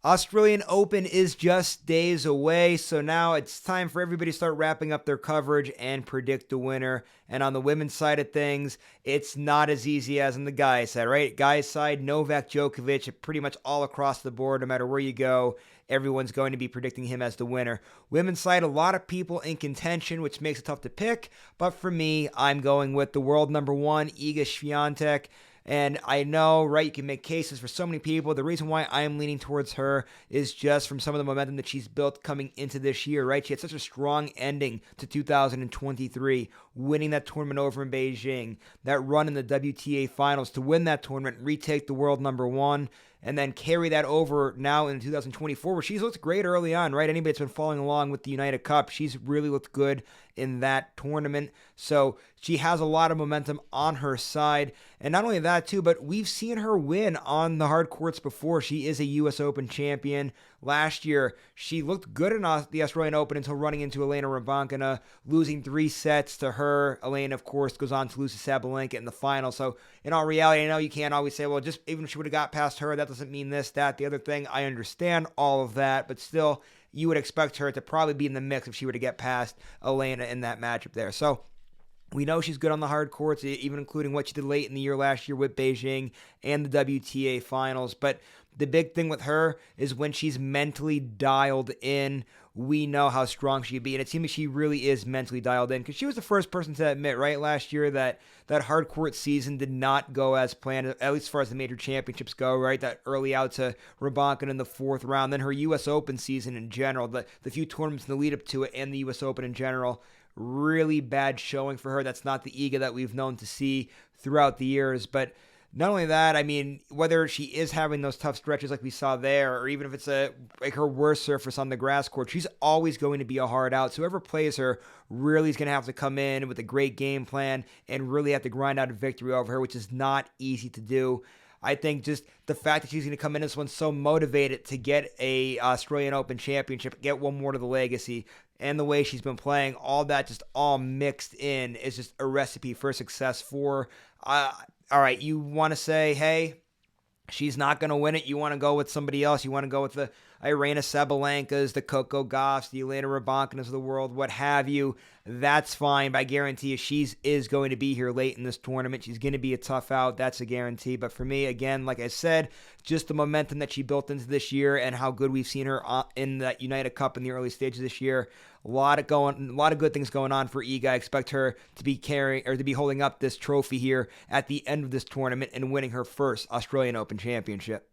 Australian Open is just days away, so now it's time for everybody to start wrapping up their coverage and predict the winner. And on the women's side of things, it's not as easy as on the guys' side, right? Guys' side, Novak Djokovic, pretty much all across the board, no matter where you go, everyone's going to be predicting him as the winner. Women's side, a lot of people in contention, which makes it tough to pick. But for me, I'm going with the world number one, Iga Swiatek. And I know, right, you can make cases for so many people. The reason why I'm leaning towards her is just from some of the momentum that she's built coming into this year, right? She had such a strong ending to 2023, winning that tournament over in Beijing, that run in the WTA finals to win that tournament, retake the world number one, and then carry that over now in 2024, where she's looked great early on, right? Anybody that's been following along with the United Cup, she's really looked good in that tournament. So she has a lot of momentum on her side. And not only that, too, but we've seen her win on the hard courts before. She is a U.S. Open champion. Last year, she looked good in the Australian Open until running into Elena Rybakina, losing 3 sets to her. Elena, of course, goes on to lose to Sabalenka in the final. So in all reality, I know you can't always say, well, just even if she would have got past her, that doesn't mean this, that, the other thing. I understand all of that, but still, you would expect her to probably be in the mix if she were to get past Elena in that matchup there. So we know she's good on the hard courts, even including what she did late in the year last year with Beijing and the WTA finals. But the big thing with her is when she's mentally dialed in, we know how strong she'd be. And it seems like she really is mentally dialed in, because she was the first person to admit, right, last year that hard court season did not go as planned, at least as far as the major championships go, right? That early out to Rybakina in the 4th round. Then her U.S. Open season in general, the few tournaments in the lead up to it and the U.S. Open in general, really bad showing for her. That's not the Iga that we've known to see throughout the years. But not only that, I mean, whether she is having those tough stretches like we saw there, or even if it's like her worst surface on the grass court, she's always going to be a hard out. So whoever plays her really is going to have to come in with a great game plan and really have to grind out a victory over her, which is not easy to do. I think just the fact that she's going to come in this one so motivated to get a Australian Open championship, get one more to the legacy, and the way she's been playing, all that just all mixed in is just a recipe for success for all right, you want to say, hey, she's not going to win it. You want to go with somebody else. You want to go with the Irina Sabalenkas, the Coco Gauffs, the Elena Rybakinas of the world, what have you. That's fine. But I guarantee you she is going to be here late in this tournament. She's going to be a tough out. That's a guarantee. But for me, again, like I said, just the momentum that she built into this year and how good we've seen her in that United Cup in the early stages this year. A lot of good things going on for Iga. I expect her to be holding up this trophy here at the end of this tournament and winning her first Australian Open championship.